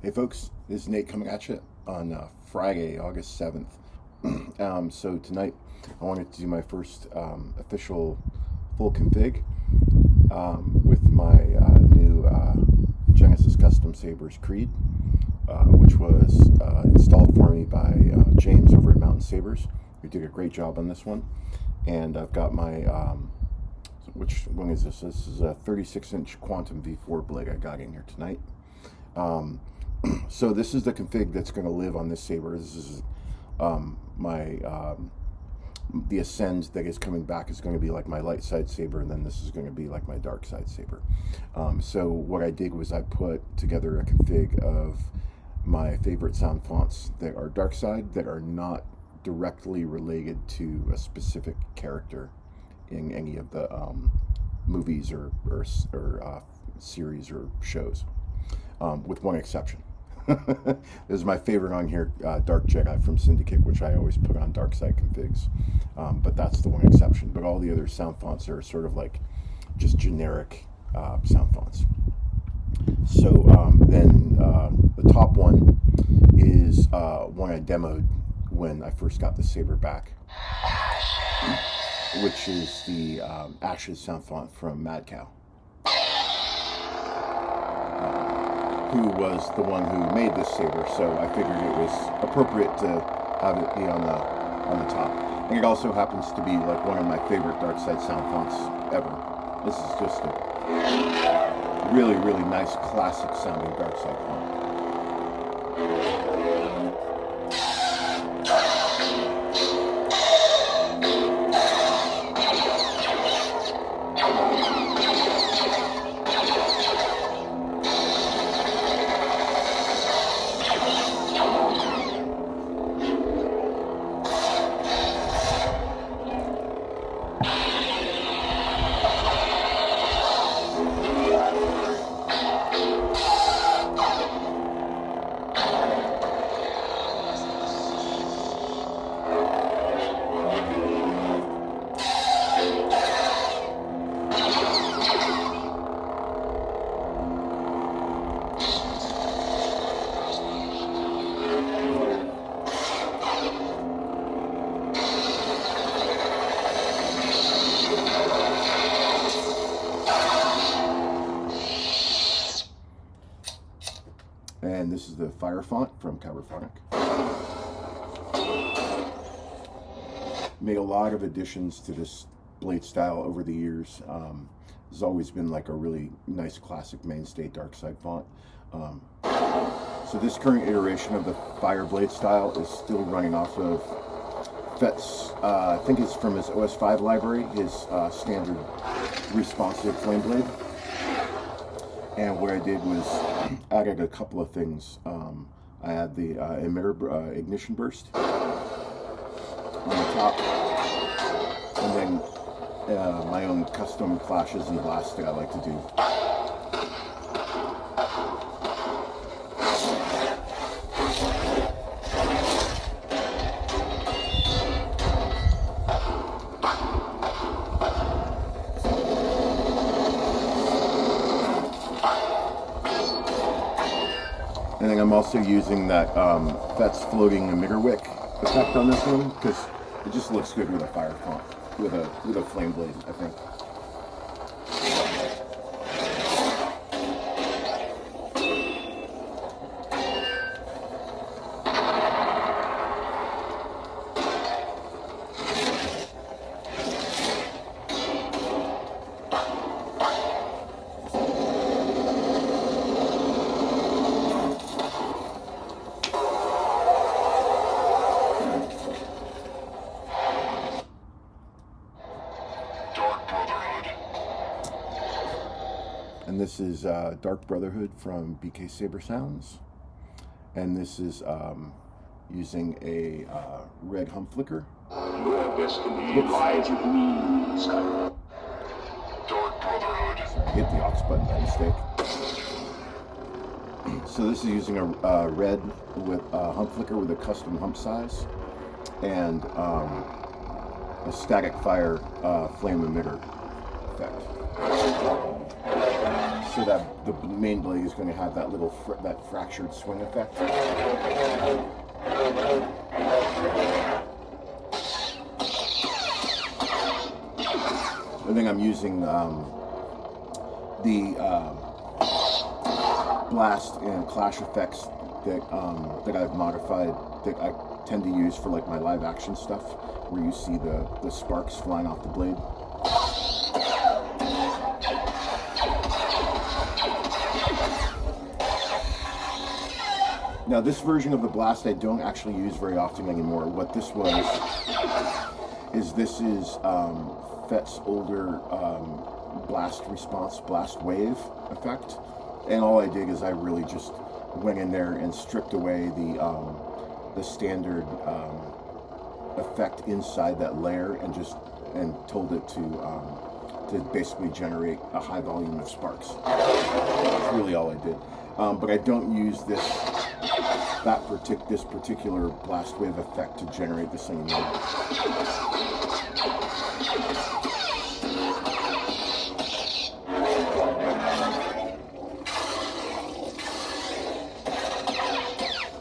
Hey folks, this is Nate coming at you on Friday, August 7th. So tonight I wanted to do my first official full config with my new Genesis Custom Sabers Creed, which was installed for me by James over at Mountain Sabers, who did a great job on this one. And I've got my, which one is this? This is a 36-inch Quantum V4 blade I got in here tonight. So this is the config that's going to live on this saber. This is the Ascend that is coming back is going to be like my light side saber, and then this is going to be like my dark side saber. So what I did was I put together a config of my favorite sound fonts that are dark side, that are not directly related to a specific character in any of the movies or series or shows, with one exception. This is my favorite on here, Dark Jedi from Syndicate, which I always put on dark side configs, but that's the one exception. But all the other sound fonts are sort of like just generic sound fonts. So then the top one is one I demoed when I first got the saber back, which is the Ashes sound font from Madcow, who was the one who made this saber, so I figured it was appropriate to have it be on the top. And it also happens to be like one of my favorite dark side sound fonts ever. This is just a really, really nice classic sounding dark side font. And this is the fire font from Kyberphonic. Made a lot of additions to this blade style over the years. It's always been like a really nice classic mainstay dark side font. So this current iteration of the fire blade style is still running off of Fett's, I think it's from his OS5 library, his standard responsive flame blade. And what I did was added a couple of things. I had the emitter ignition burst on the top, and then my own custom flashes and blasts that I like to do. And then I'm also using that Fett's floating emitter wick effect on this one, because it just looks good with a fire font, with a flame blade, I think. And this is Dark Brotherhood from BKSaberSounds, and this is using a red hum flicker. Your destiny lies with me, Skyrim. Dark Brotherhood. Sorry, I hit the aux button by mistake. So this is using a red with hump flicker with a custom hump size, and a static fire flame emitter effect. so that the main blade is going to have that little that fractured swing effect. I think I'm using the blast and clash effects that I've modified, that I tend to use for like my live action stuff, where you see the sparks flying off the blade. Now this version of the blast I don't actually use very often anymore. What this was is Fett's older blast response, blast wave effect, and all I did is I really just went in there and stripped away the standard effect inside that layer and told it to basically generate a high volume of sparks. That's really all I did. But I don't use this particular blast wave effect to generate this anymore.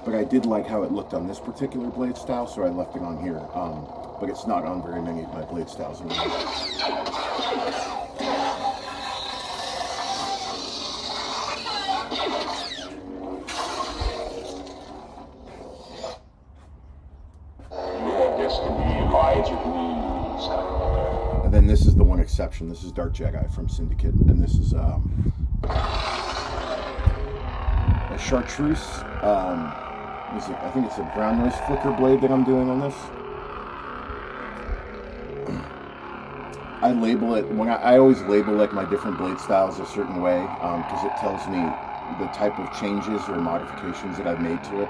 But I did like how it looked on this particular blade style, so I left it on here. But it's not on very many of my blade styles anymore. And then this is the one exception. This is Dark Jedi from Syndicate, and this is a chartreuse. I think it's a brown noise flicker blade that I'm doing on this. I label it I always label like my different blade styles a certain way because it tells me the type of changes or modifications that I've made to it.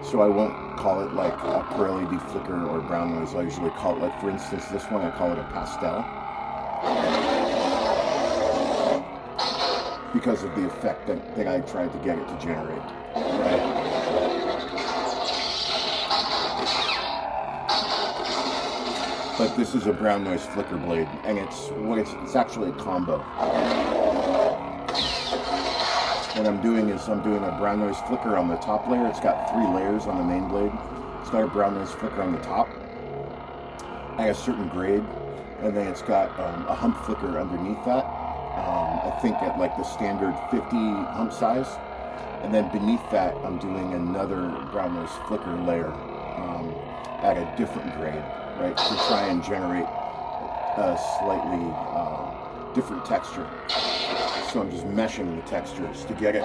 So I won't call it like a per LED flicker or brown noise. I usually call it, like for instance, this one I call it a pastel because of the effect that I tried to get it to generate. Right? But this is a brown noise flicker blade, and it's actually a combo. What I'm doing is I'm doing a brown noise flicker on the top layer. It's got 3 layers on the main blade. It's got a brown noise flicker on the top at a certain grade, and then it's got a hump flicker underneath that. I think at like the standard 50 hump size, and then beneath that I'm doing another brown noise flicker layer at a different grade, right, to try and generate a slightly different texture. So I'm just meshing the textures to get it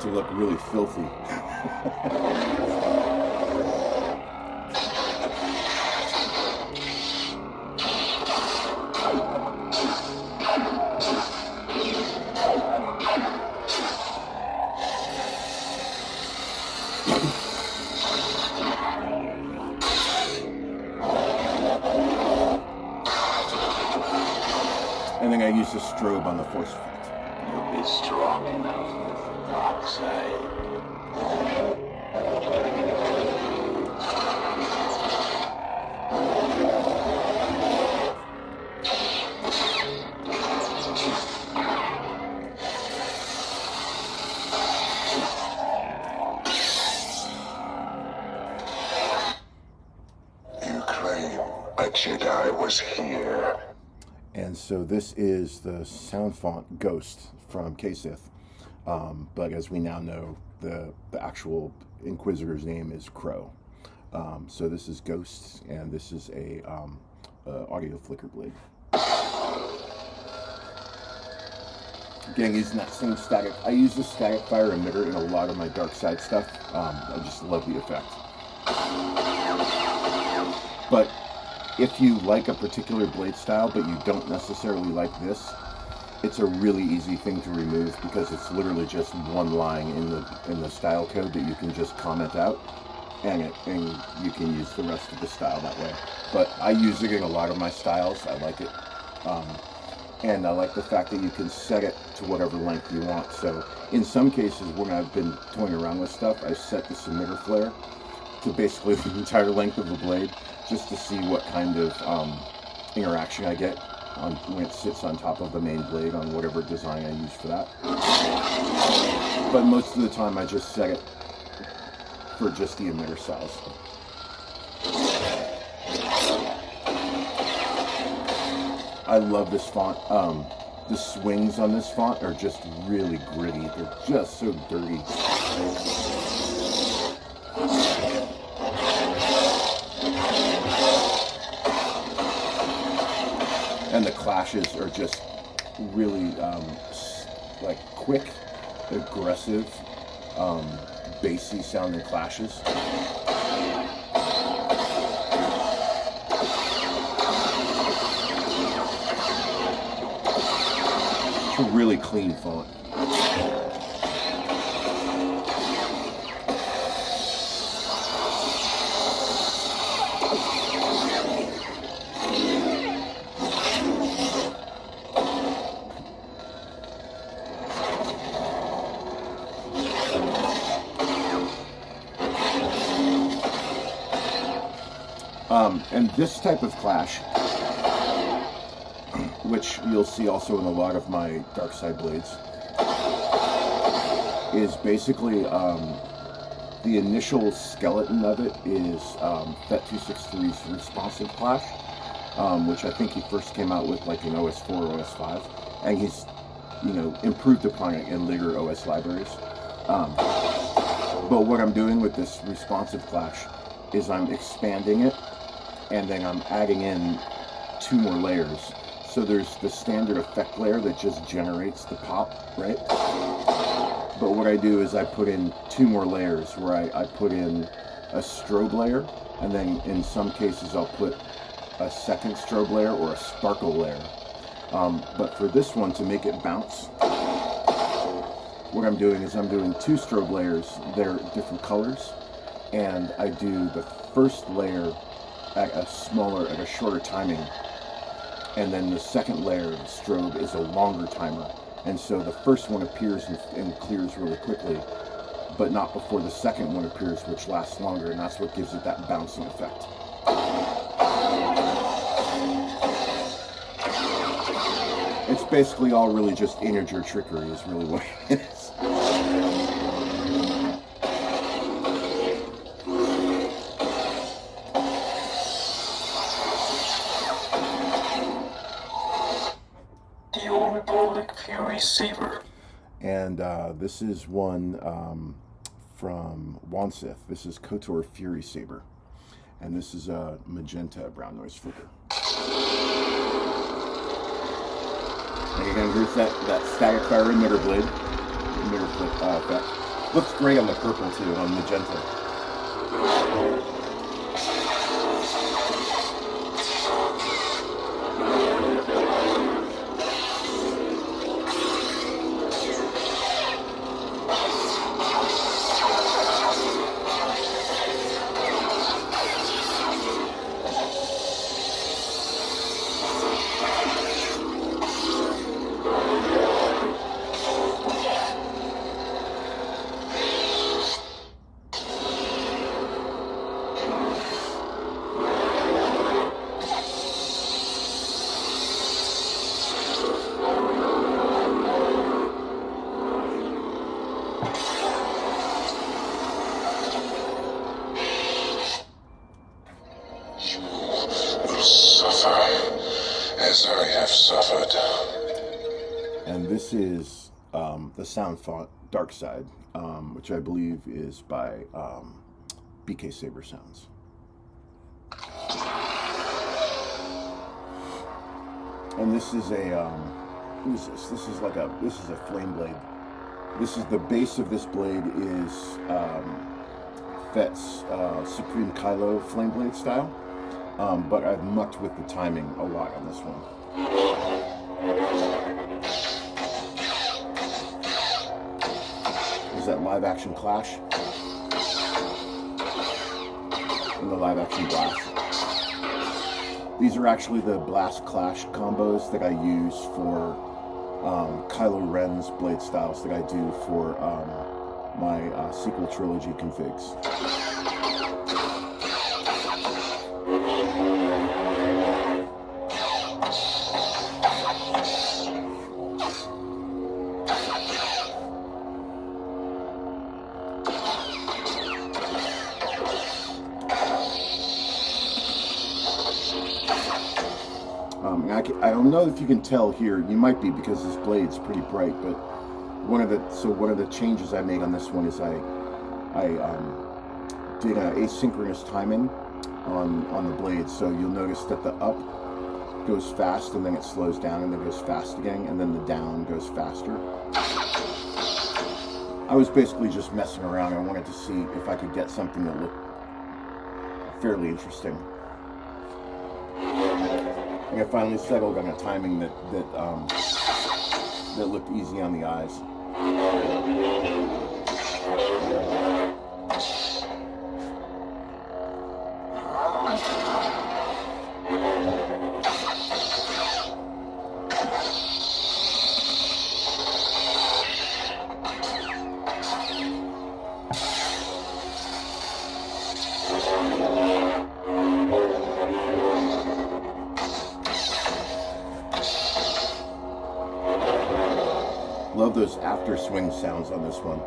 to look really filthy. And then I use the strobe on the force effect. You'll be strong enough with the dark side. You claim a Jedi was here. And so this is the sound font Ghost from KSith. But as we now know, the actual Inquisitor's name is Crow. So this is Ghost, and this is a audio flicker blade. Again, using that same static. I use the static fire emitter in a lot of my dark side stuff. I just love the effect. But if you like a particular blade style, but you don't necessarily like this, it's a really easy thing to remove because it's literally just one line in the style code that you can just comment out, and you can use the rest of the style that way. But I use it in a lot of my styles. I like it, and I like the fact that you can set it to whatever length you want. So in some cases, when I've been toying around with stuff, I set the emitter flare to basically the entire length of the blade, just to see what kind of interaction I get when it sits on top of the main blade on whatever design I use for that. But most of the time I just set it for just the emitter size. I love this font. The swings on this font are just really gritty. They're just so dirty. And the clashes are just really like quick, aggressive, bassy sounding clashes. It's a really clean font. And this type of clash, which you'll see also in a lot of my Darkside blades, is basically the initial skeleton of it is FET263's responsive clash, which I think he first came out with like in OS4 or OS5, and he's, you know, improved upon it in later OS libraries. But what I'm doing with this responsive clash is I'm expanding it, and then I'm adding in 2 more layers. So there's the standard effect layer that just generates the pop, right? But what I do is I put in 2 more layers where I put in a strobe layer, and then in some cases I'll put a second strobe layer or a sparkle layer. But for this one, to make it bounce, what I'm doing is I'm doing 2 strobe layers. They're different colors, and I do the first layer at a shorter timing, and then the second layer of the strobe is a longer timer, and so the first one appears and clears really quickly, but not before the second one appears, which lasts longer, and that's what gives it that bouncing effect. It's basically all really just integer trickery is really what it is. Saber. And this is one from JuanSith. This is Kotor Fury Saber. And this is a magenta brown noise flicker. And again, here's that static fire emitter blade. Emitter flip effect. Looks great on the purple too, on magenta. And this is the sound font Darkside, which I believe is by BKSaberSounds. And this is a what is this? This is a flame blade. This is the base of this blade is Fet's Supreme Kylo flame blade style, but I've mucked with the timing a lot on this one. There's that live action clash and the live action blast. These are actually the blast clash combos that I use for Kylo Ren's blade styles that I do for my sequel trilogy configs. I don't know if you can tell here. You might be, because this blade's pretty bright. But one of the changes I made on this one is I did asynchronous timing on the blade. So you'll notice that the up goes fast and then it slows down and then goes fast again, and then the down goes faster. I was basically just messing around. I wanted to see if I could get something that looked fairly interesting. And I finally settled on a timing that looked easy on the eyes. Love those after swing sounds on this one.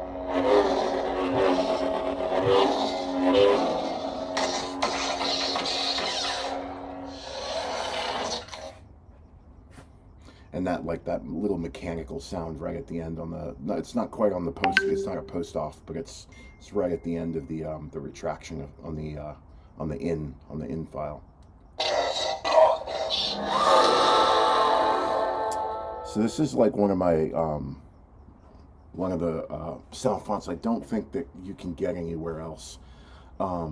And that little mechanical sound right at the end on the, it's not quite on the post, it's not a post off, but it's right at the end of the retraction on the in file. So this is like one of the sound fonts I don't think that you can get anywhere else. I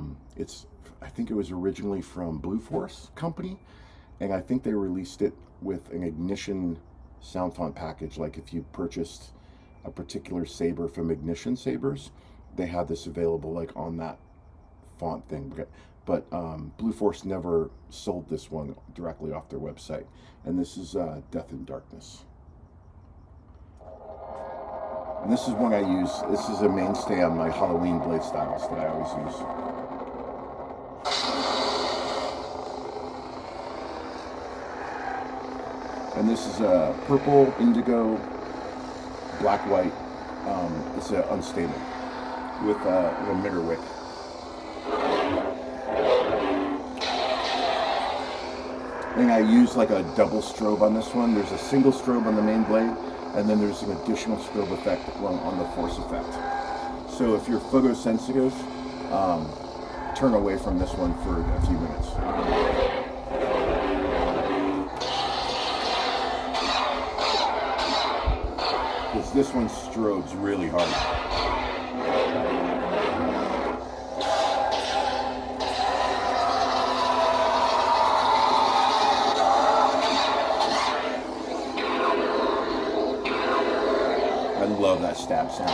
think it was originally from Blueforce company, and I think they released it with an Ignition sound font package. Like if you purchased a particular saber from Ignition Sabers, they had this available like on that font thing. But Blueforce never sold this one directly off their website. And this is Death and Darkness. And this is one I use. This is a mainstay on my Halloween blade styles that I always use. And this is a purple, indigo, black, white. It's unstable with a mirror wick. And I use like a double strobe on this one. There's a single strobe on the main blade, and then there's an additional strobe effect on the force effect. So if you're photosensitive, turn away from this one for a few minutes. Because this one strobes really hard. I love that stab sound.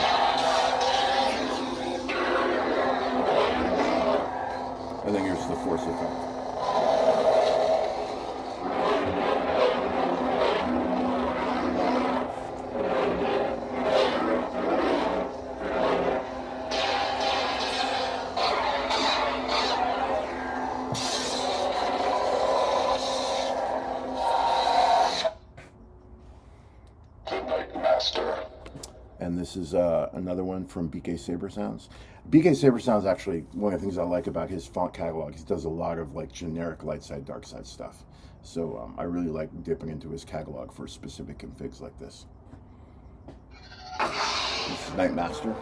And then here's the force effect. And this is another one from BKSaberSounds. BKSaberSounds, actually, one of the things I like about his font catalog, he does a lot of like generic light side, dark side stuff. So I really like dipping into his catalog for specific configs like this. This is Nightmaster.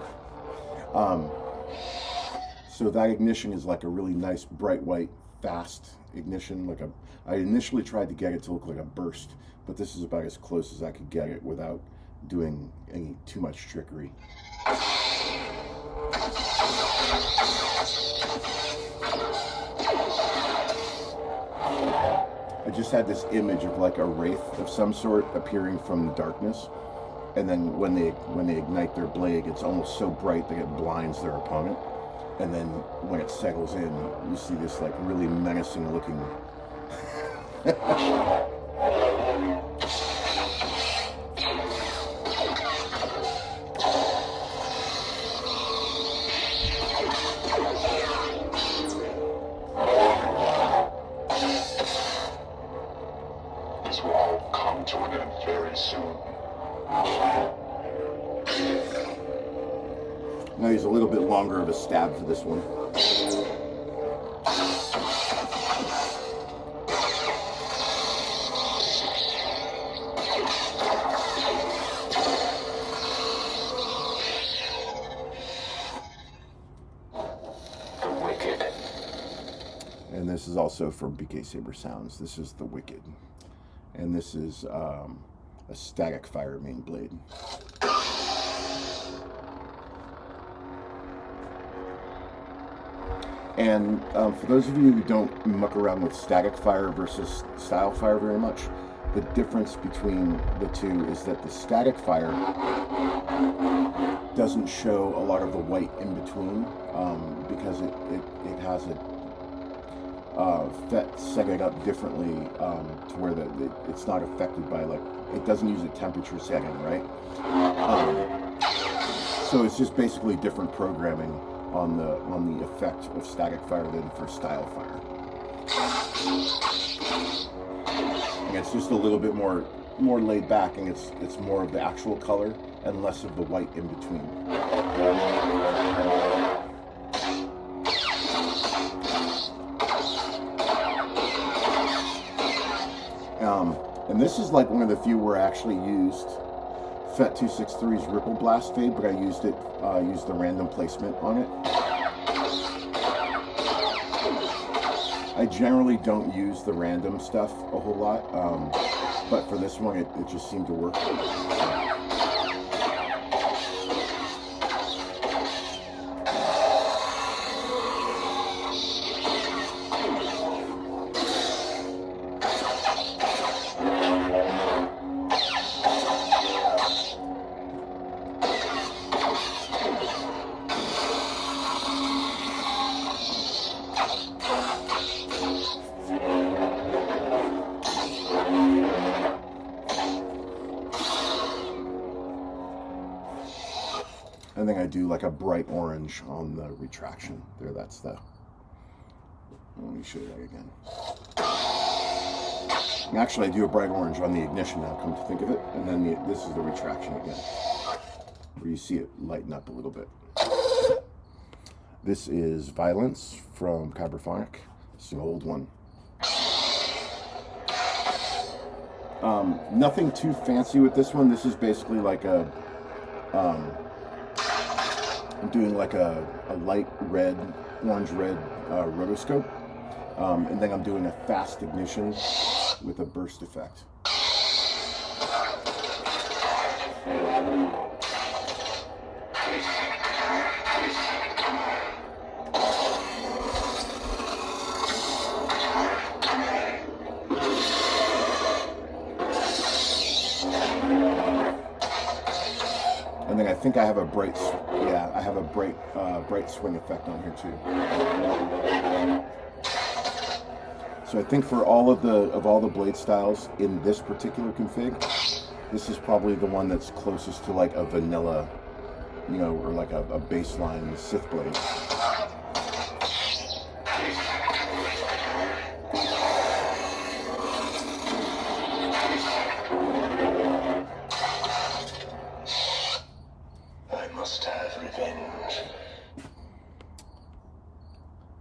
So that ignition is like a really nice, bright white, fast ignition. I initially tried to get it to look like a burst, but this is about as close as I could get it without doing any too much trickery. I just had this image of like a wraith of some sort appearing from the darkness, and then when they ignite their blade, it's almost so bright that it blinds their opponent, and then when it settles in, you see this like really menacing looking Now he's a little bit longer of a stab for this one. And this is also from BKSaberSounds. This is the Wicked. And this is a static fire main blade. And for those of you who don't muck around with static fire versus style fire very much, the difference between the two is that the static fire doesn't show a lot of the white in between because it has a FET set it up differently to where it's not affected by, like, it doesn't use a temperature setting, right? So it's just basically different programming on the effect of static fire than for style fire. And it's just a little bit more laid back, and it's more of the actual color and less of the white in between. And this is like one of the few where I actually used FET 263's Ripple Blast Fade, but I used the random placement on it. I generally don't use the random stuff a whole lot, but for this one it just seemed to work. And then I do like a bright orange on the retraction. There, that's the... Let me show you that again. And actually, I do a bright orange on the ignition now, come to think of it. And then this is the retraction again, where you see it lighten up a little bit. This is Violence from Kyberphonic. It's an old one. Nothing too fancy with this one. This is basically like a... I'm doing like a light red, orange-red rotoscope. And then I'm doing a fast ignition with a burst effect. And then I think I have a bright, I have a bright swing effect on here too. So I think for all of all the blade styles in this particular config, this is probably the one that's closest to like a vanilla, you know, or like a baseline Sith blade.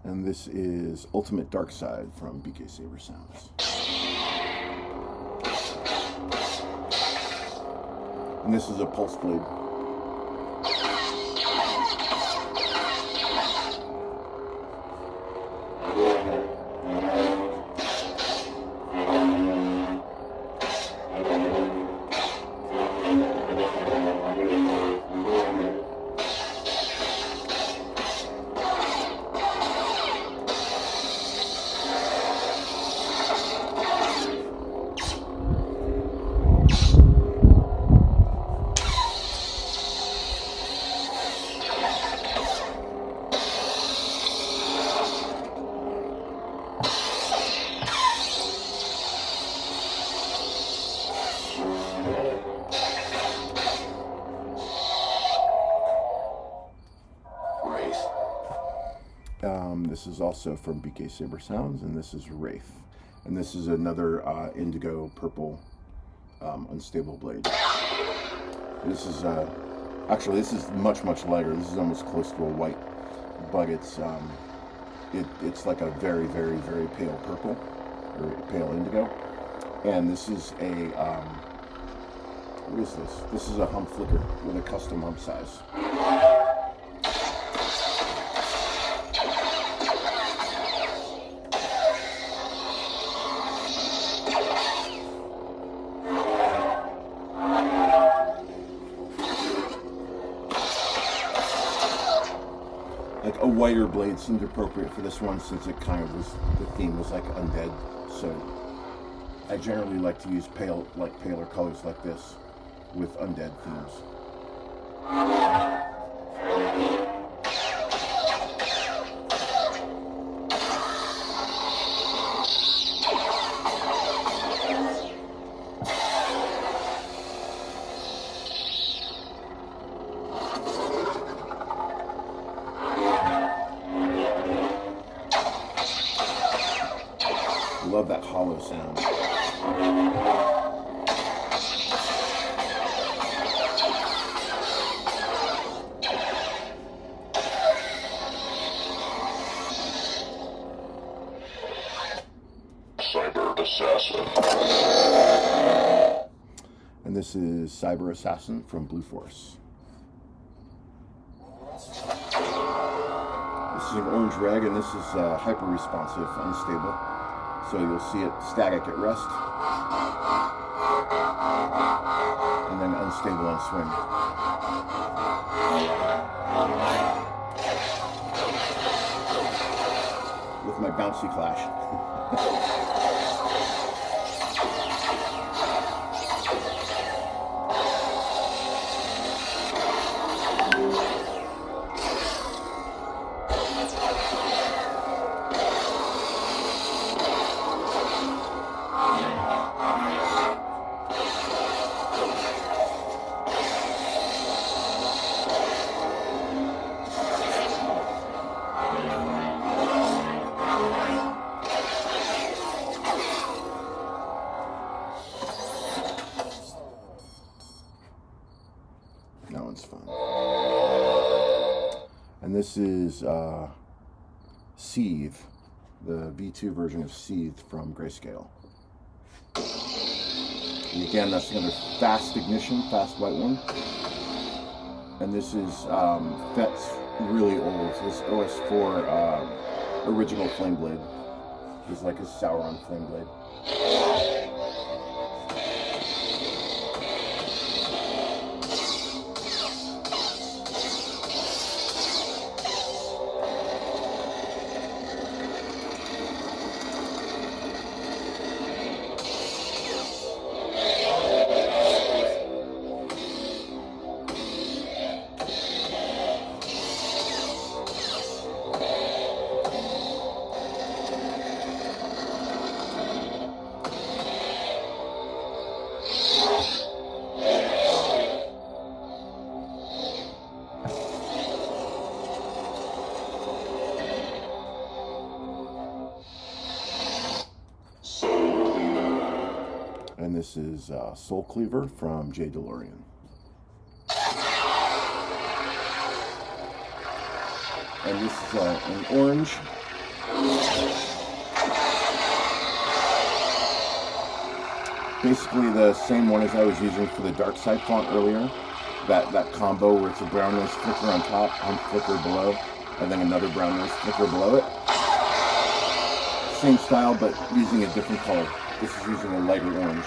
And this is Ultimate Darkside from BKSaberSounds. And this is a pulse blade. This is also from BKSaberSounds, and this is Wraith. And this is another indigo purple unstable blade. This is actually, this is much lighter. This is almost close to a white, but it's like a very pale purple or pale indigo. And this is a what is this? This is a hump flicker with a custom hump size. like a whiter blade seemed appropriate for this one since it kind of was, the theme was like undead. So I generally like to use paler colors like this with undead themes. Love that hollow sound. CyberAssassin. And this is CyberAssassin from Blueforce. This is an orange reg, and this is hyper responsive, unstable. So you'll see it static at rest, and then unstable on swing. With my bouncy clash. That one's fun. And this is Seethe, the V2 version of Seethe from Greyscale. And again, that's another fast ignition, fast white one. And this is Fett's really old. This OS4 original Flame Blade. It's like a Sauron Flame Blade. And this is SoulCleaver from JayDalorian. And this is an orange. Basically the same one as I was using for the Darkside font earlier. That combo where it's a brown nose flicker on top and flicker below, and then another brown nose flicker below it. Same style, but using a different color. This is using a lighter orange.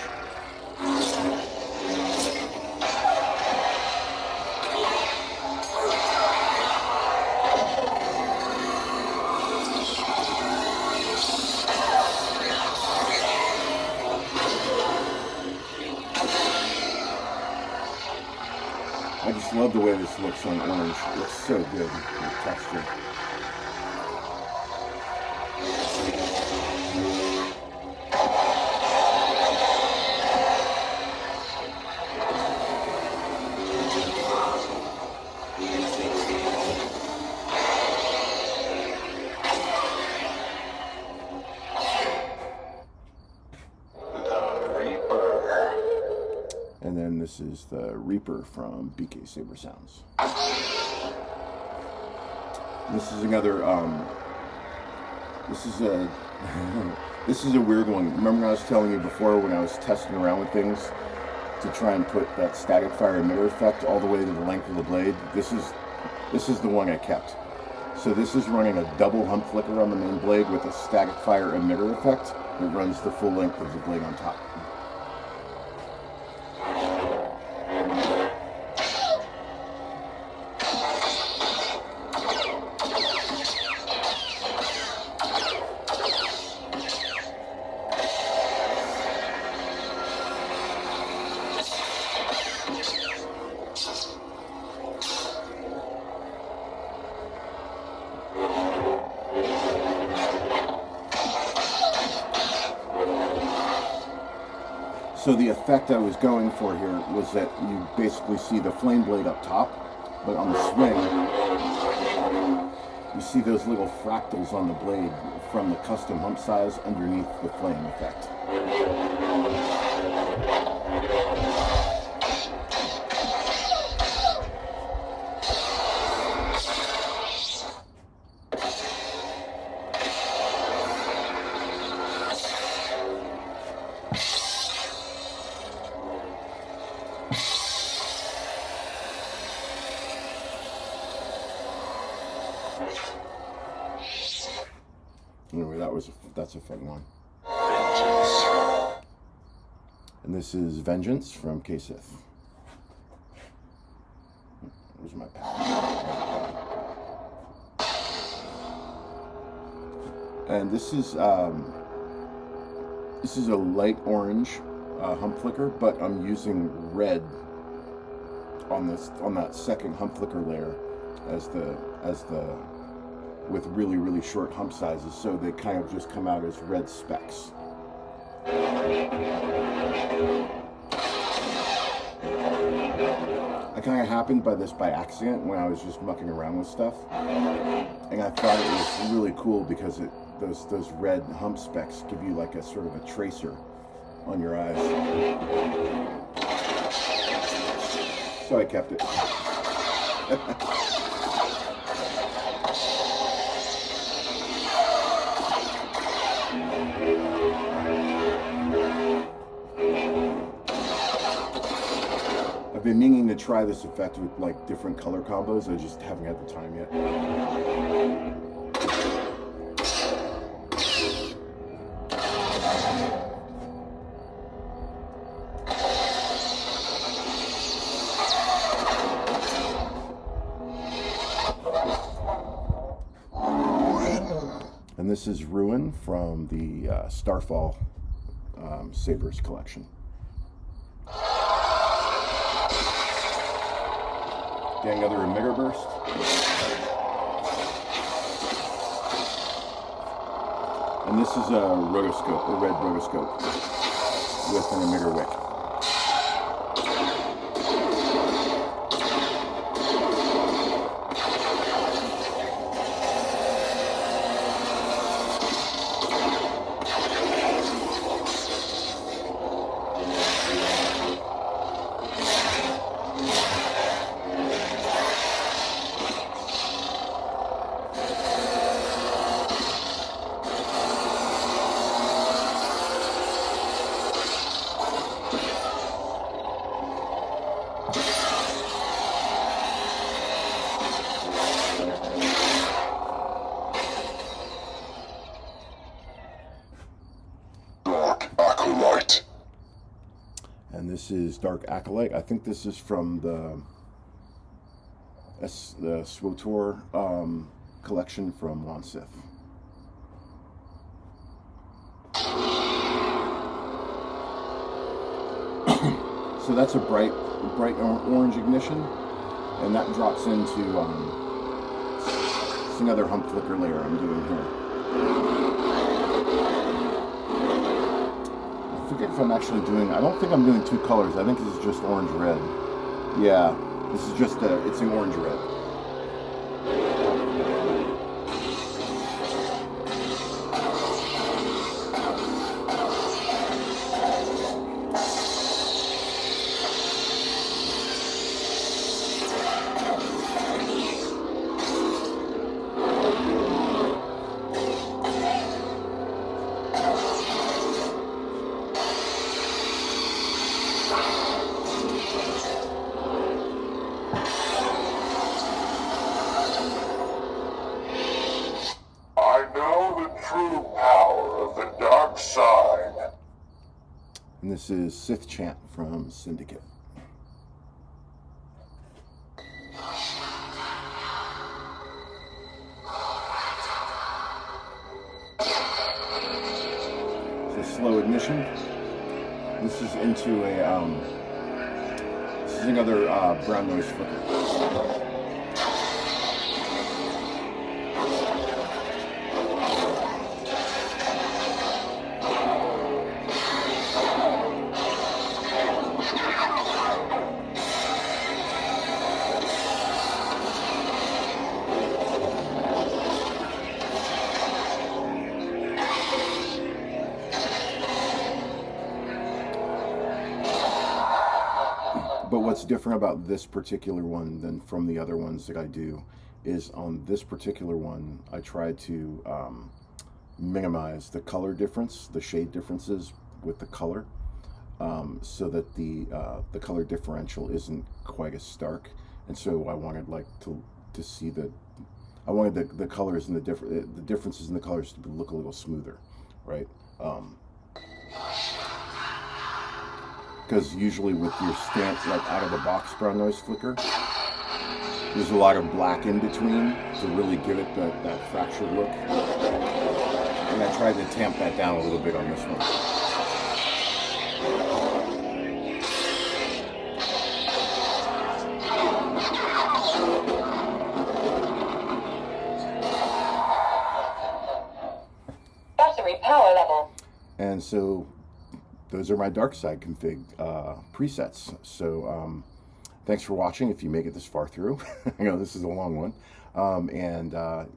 I just love the way this looks on orange. It looks so good with the texture. And then this is the Reaper from BKSaberSounds. This is another, this is a weird one. Remember I was telling you before when I was testing around with things to try and put that static fire emitter effect all the way to the length of the blade? This is the one I kept. So this is running a double hump flicker on the main blade with a static fire emitter effect that runs the full length of the blade on top. So the effect I was going for here was that you basically see the flame blade up top, but on the swing, you see those little fractals on the blade from the custom hump size underneath the flame effect. Anyway, that's a fun one. And this is Vengeance from KSith. Where's my pad? And this is a light orange hump flicker, but I'm using red on that second hump flicker layer as the with really, really short hump sizes, so they kind of just come out as red specks. I kind of happened by this by accident when I was just mucking around with stuff, and I thought it was really cool because those red hump specks give you like a sort of a tracer on your eyes. So I kept it. I've been meaning to try this effect with like different color combos. I just haven't had the time yet. And this is Ruin from the Starfall Sabers collection. Getting another emitter burst. And this is a rotoscope, a red rotoscope with an emitter wick. And this is Dark Acolyte. I think this is from the SWTOR collection from JuanSith. So that's a bright orange ignition, and that drops into it's another hump flicker layer I'm doing here. I forget if I'm actually doing, I don't think I'm doing two colors. I think this is just orange red. Yeah, this is just it's an orange red. And this is Sith Chant from Syndicate. It's a slow ignition. This is into a this is another brown noise flicker. what's different about this particular one than from the other ones that I do is on this particular one, I try to minimize the color difference, the shade differences with the color, so that the color differential isn't quite as stark. And so I wanted like to see the, I wanted the colors and the differences in the colors to look a little smoother, right? Because usually with your stamp, like out of the box brown noise flicker, there's a lot of black in between to really give it that fractured look. And I tried to tamp that down a little bit on this one. Battery power level. And so those are my Darkside config presets. So thanks for watching if you make it this far through. I know this is a long one.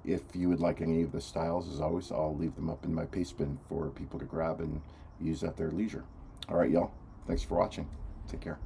If you would like any of the styles, as always, I'll leave them up in my paste bin for people to grab and use at their leisure. All right, y'all. Thanks for watching. Take care.